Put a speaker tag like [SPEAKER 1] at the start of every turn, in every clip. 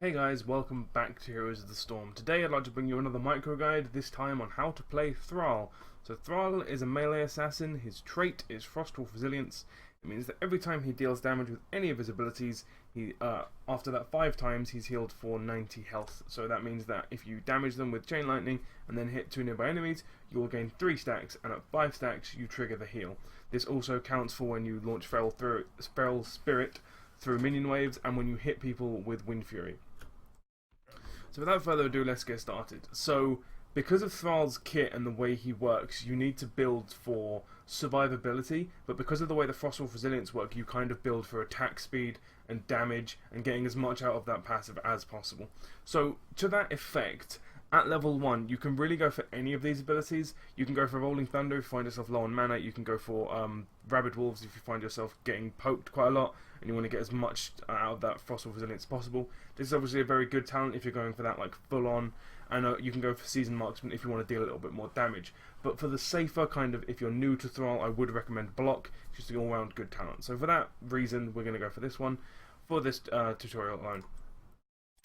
[SPEAKER 1] Hey guys, welcome back to Heroes of the Storm. Today I'd like to bring you another micro guide, this time on how to play Thrall. So Thrall is a melee assassin. His trait is Frostwolf Resilience. It means that every time he deals damage with any of his abilities, after that 5 times he's healed for 90 health. So that means that if you damage them with Chain Lightning and then hit 2 nearby enemies, you will gain 3 stacks, and at 5 stacks you trigger the heal. This also counts for when you launch Feral Spirit through minion waves and when you hit people with Wind Fury. So without further ado, let's get started. So, because of Thrall's kit and the way he works, you need to build for survivability, but because of the way the Frostwolf Resilience work, you kind of build for attack speed and damage and getting as much out of that passive as possible. So, to that effect, at level 1, you can really go for any of these abilities. You can go for Rolling Thunder if you find yourself low on mana. You can go for Rabid Wolves if you find yourself getting poked quite a lot and you want to get as much out of that Frostwolf Resilience as possible. This is obviously a very good talent if you're going for that like full on. And you can go for Seasoned Marksman if you want to deal a little bit more damage. But for the safer kind of, if you're new to Thrall, I would recommend Block. It's just an all-round good talent. So for that reason, we're going to go for this one for this tutorial alone.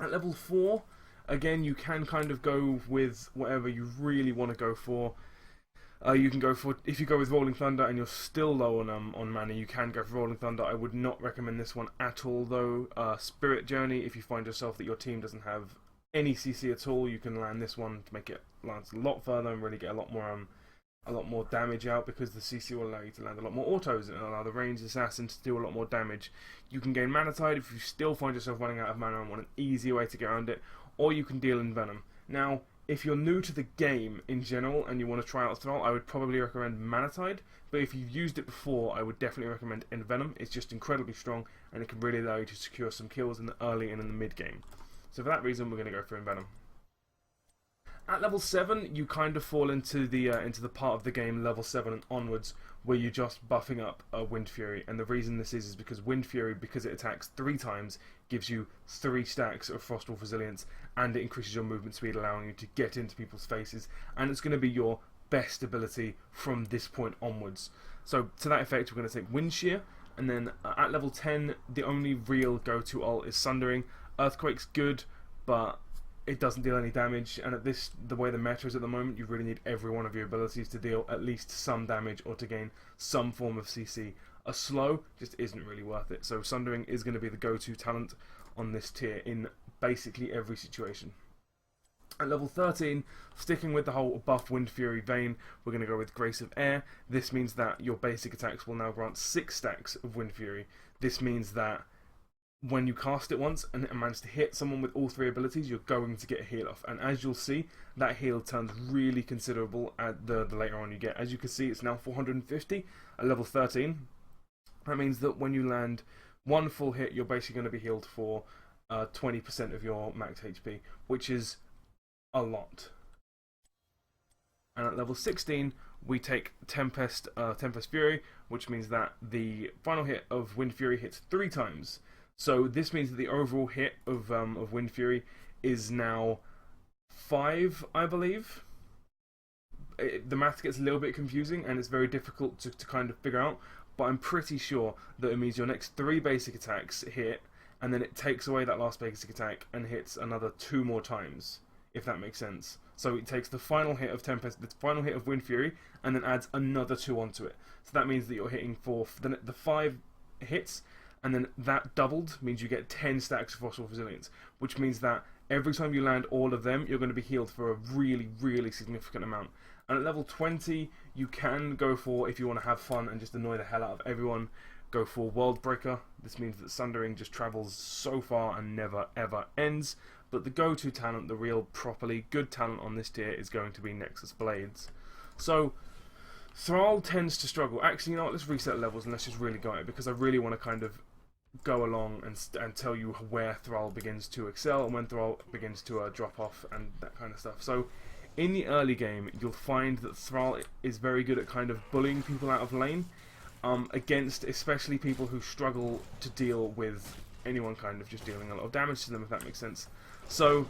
[SPEAKER 1] At level 4, again, you can kind of go with whatever you really want to go for. You can go for, if you go with Rolling Thunder and you're still low on mana, you can go for Rolling Thunder. I would not recommend this one at all though. Spirit Journey, if you find yourself that your team doesn't have any CC at all, you can land this one to make it land a lot further and really get a lot more damage out, because the CC will allow you to land a lot more autos and allow the ranged assassin to do a lot more damage. You can gain Mana Tide if you still find yourself running out of mana and want an easy way to get around it, or you can deal in Venom. Now, if you're new to the game in general and you want to try out Thrall, I would probably recommend Mana Tide, but if you've used it before, I would definitely recommend Envenom. It's just incredibly strong and it can really allow you to secure some kills in the early and in the mid game. So for that reason, we're going to go for Envenom. At level 7, you kind of fall into the part of the game, level 7 and onwards, where you're just buffing up Wind Fury. And the reason this is because Wind Fury, because it attacks 3 times, gives you 3 stacks of Frostwolf Resilience, and it increases your movement speed, allowing you to get into people's faces. And it's going to be your best ability from this point onwards. So to that effect, we're going to take Wind Shear, and then at level 10, the only real go-to ult is Sundering. Earthquake's good, but it doesn't deal any damage, and at the way the meta is at the moment, you really need every one of your abilities to deal at least some damage or to gain some form of CC. A slow just isn't really worth it, so Sundering is going to be the go-to talent on this tier in basically every situation. At level 13, sticking with the whole buff Wind Fury vein, we're going to go with Grace of Air. This means that your basic attacks will now grant 6 stacks of Wind Fury. This means that when you cast it once and manage to hit someone with all 3 abilities, you're going to get a heal off. And as you'll see, that heal turns really considerable at the later on you get. As you can see, it's now 450 at level 13. That means that when you land one full hit, you're basically going to be healed for 20% of your max HP, which is a lot. And at level 16, we take Tempest Fury, which means that the final hit of Wind Fury hits 3 times. So this means that the overall hit of Wind Fury is now 5, I believe. The math gets a little bit confusing and it's very difficult to kind of figure out, but I'm pretty sure that it means your next 3 basic attacks hit, and then it takes away that last basic attack and hits another 2 more times, if that makes sense. So it takes the final hit of Tempest, the final hit of Wind Fury, and then adds another 2 onto it. So that means that you're hitting for the 5 hits, and then that doubled means you get 10 stacks of Frostwolf Resilience, which means that every time you land all of them, you're going to be healed for a really, really significant amount. And at level 20, you can go for, if you want to have fun and just annoy the hell out of everyone, go for World Breaker. This means that Sundering just travels so far and never ever ends. But the go-to talent, the real properly good talent on this tier, is going to be Nexus Blades. So Thrall tends to struggle. Actually, you know what, let's reset levels and let's just really go at it, because I really want to kind of go along and tell you where Thrall begins to excel and when Thrall begins to drop off and that kind of stuff. So in the early game, you'll find that Thrall is very good at kind of bullying people out of lane, against especially people who struggle to deal with anyone kind of just dealing a lot of damage to them, if that makes sense. So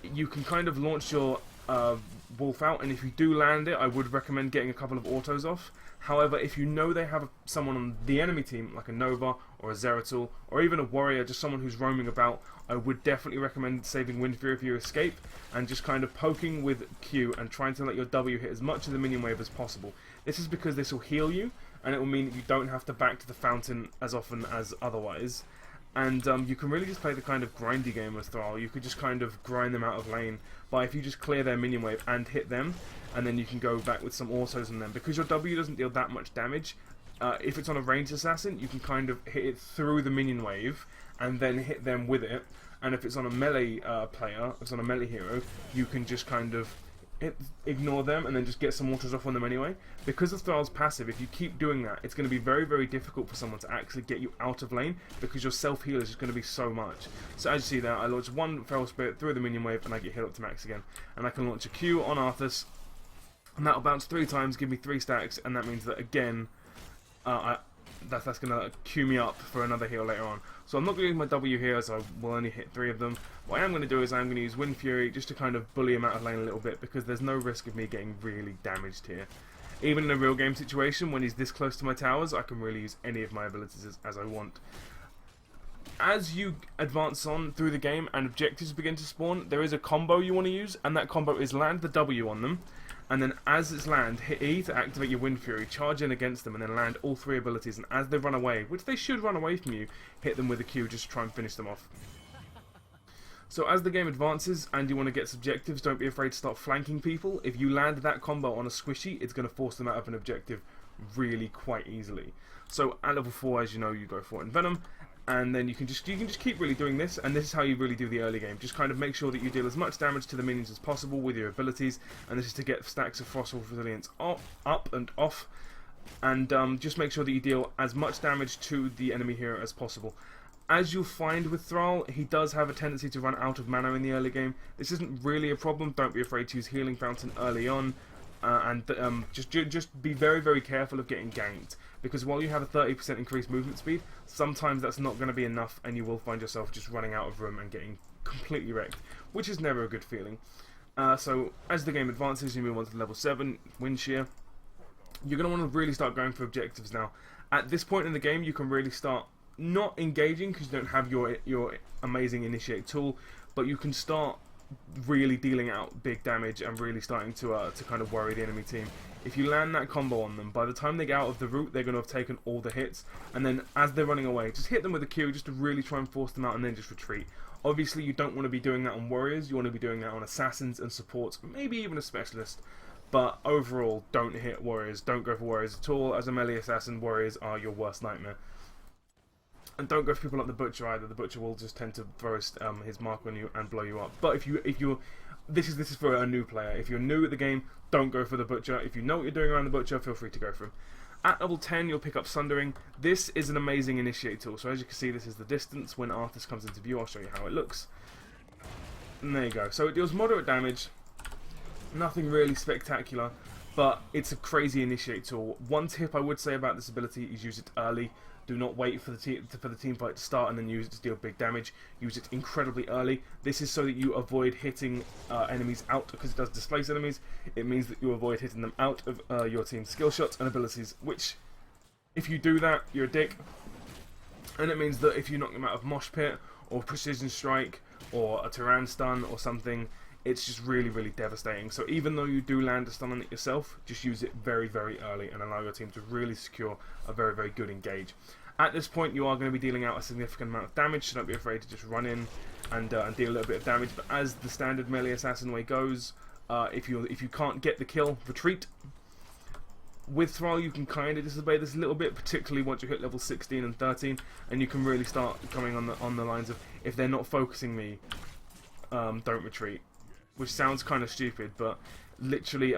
[SPEAKER 1] you can kind of launch your wolf out, and if you do land it, I would recommend getting a couple of autos off. However, if you know they have someone on the enemy team, like a Nova or a Zeratul, or even a warrior, just someone who's roaming about, I would definitely recommend saving Wind Fury if you escape, and just kind of poking with Q and trying to let your W hit as much of the minion wave as possible. This is because this will heal you, and it will mean that you don't have to back to the fountain as often as otherwise. And you can really just play the kind of grindy game with Thrall. You could just kind of grind them out of lane by if you just clear their minion wave and hit them, and then you can go back with some autos on them. Because your W doesn't deal that much damage, if it's on a ranged assassin, you can kind of hit it through the minion wave and then hit them with it. And if it's on a melee player, if it's on a melee hero, you can just kind of ignore them and then just get some autos off on them anyway. Because of Thrall's passive, if you keep doing that, it's going to be very, very difficult for someone to actually get you out of lane, because your self-heal is just going to be so much. So as you see there, I launch one Feral Spirit through the minion wave and I get healed up to max again. And I can launch a Q on Arthas, and that'll bounce 3 times, give me 3 stacks, and that means that again, that's going to queue me up for another heal later on. So I'm not going to use my W here, so I will only hit 3 of them. What I am going to do is I'm going to use Wind Fury just to kind of bully him out of lane a little bit, because there's no risk of me getting really damaged here. Even in a real game situation, when he's this close to my towers, I can really use any of my abilities as I want. As you advance on through the game and objectives begin to spawn, there is a combo you want to use, and that combo is land the W on them, and then as it's land, hit E to activate your Wind Fury, charge in against them, and then land all 3 abilities, and as they run away, which they should run away from you, hit them with a Q just to try and finish them off. So as the game advances and you want to get subjectives, don't be afraid to start flanking people. If you land that combo on a squishy, it's going to force them out of an objective really quite easily. So at level 4, as you know, you go for it in Venom, and then you can just keep really doing this, and this is how you really do the early game. Just kind of make sure that you deal as much damage to the minions as possible with your abilities, and this is to get stacks of Frost Wolf Resilience up and off, and just make sure that you deal as much damage to the enemy hero as possible. As you'll find with Thrall, he does have a tendency to run out of mana in the early game. This isn't really a problem. Don't be afraid to use Healing Fountain early on, and just be very, very careful of getting ganked, because while you have a 30% increased movement speed, sometimes that's not going to be enough, and you will find yourself just running out of room and getting completely wrecked, which is never a good feeling. So as the game advances, you move on to level 7, Wind Shear. You're going to want to really start going for objectives now. At this point in the game, you can really start not engaging because you don't have your amazing initiate tool, but you can start really dealing out big damage and really starting to kind of worry the enemy team. If you land that combo on them, by the time they get out of the route, they're going to have taken all the hits, and then as they're running away, just hit them with a Q just to really try and force them out, and then just retreat. Obviously, you don't want to be doing that on warriors, you want to be doing that on assassins and supports, maybe even a specialist. But overall, don't hit warriors, don't go for warriors at all. As a melee assassin, warriors are your worst nightmare. And don't go for people like the Butcher either. The Butcher will just tend to throw his mark on you and blow you up. But if you're this is for a new player. If you're new at the game, don't go for the Butcher. If you know what you're doing around the Butcher, feel free to go for him. At level 10, you'll pick up Sundering. This is an amazing initiate tool. So as you can see, this is the distance. When Arthas comes into view, I'll show you how it looks. And there you go. So it deals moderate damage. Nothing really spectacular, but it's a crazy initiate tool. One tip I would say about this ability is use it early. Do not wait for the team fight to start and then use it to deal big damage. Use it incredibly early. This is so that you avoid hitting enemies out, because it does displace enemies. It means that you avoid hitting them out of your team's skill shots and abilities, which, if you do that, you're a dick. And it means that if you knock them out of Mosh Pit, or Precision Strike, or a Tyran Stun, or something, it's just really, really devastating. So even though you do land a stun on it yourself, just use it very, very early and allow your team to really secure a very, very good engage. At this point, you are going to be dealing out a significant amount of damage, so don't be afraid to just run in and deal a little bit of damage. But as the standard melee assassin way goes, if you can't get the kill, retreat. With Thrall, you can kind of disobey this a little bit, particularly once you hit level 16 and 13, and you can really start coming on the lines of, if they're not focusing me, don't retreat. Which sounds kind of stupid, but literally,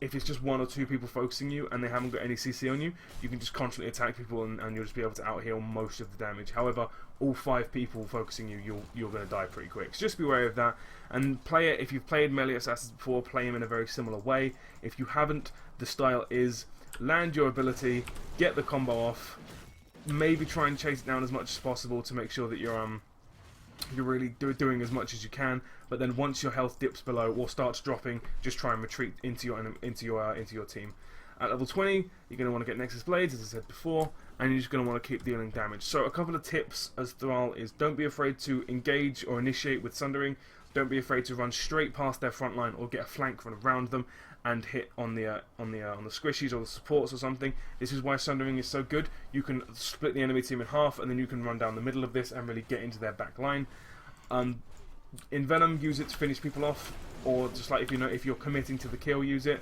[SPEAKER 1] if it's just 1 or 2 people focusing you and they haven't got any CC on you, you can just constantly attack people and you'll just be able to out-heal most of the damage. However, all 5 people focusing you, you're going to die pretty quick. So just be wary of that. And play it, if you've played melee assassins before, play them in a very similar way. If you haven't, the style is land your ability, get the combo off, maybe try and chase it down as much as possible to make sure that you're you're really doing as much as you can. But then once your health dips below or starts dropping, just try and retreat into your team. At level 20, you're going to want to get Nexus Blades, as I said before, and you're just going to want to keep dealing damage. So a couple of tips as Thrall is, don't be afraid to engage or initiate with Sundering. Don't be afraid to run straight past their front line or get a flank run around them and hit on the squishies or the supports or something. This is why Sundering is so good. You can split the enemy team in half, and then you can run down the middle of this and really get into their back line. In Venom, use it to finish people off, or just like if you're committing to the kill, use it.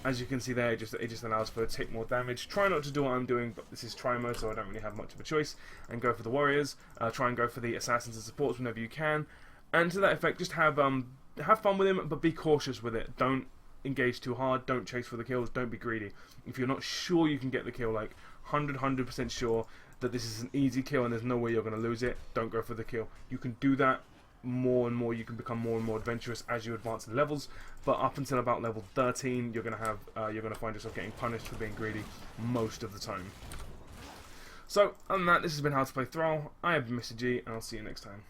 [SPEAKER 1] As you can see there, it just allows for take more damage. Try not to do what I'm doing, but this is try mode, so I don't really have much of a choice. And go for the warriors. Try and go for the assassins and supports whenever you can. And to that effect, just have fun with him, but be cautious with it. Don't engage too hard. Don't chase for the kills. Don't be greedy. If you're not sure you can get the kill, like 100% sure that this is an easy kill and there's no way you're going to lose it, don't go for the kill. You can do that more and more. You can become more and more adventurous as you advance in levels, but up until about level 13 you're going to find yourself getting punished for being greedy most of the time. So other than that, this has been How to Play Thrall. I have been Mr. G, and I'll see you next time.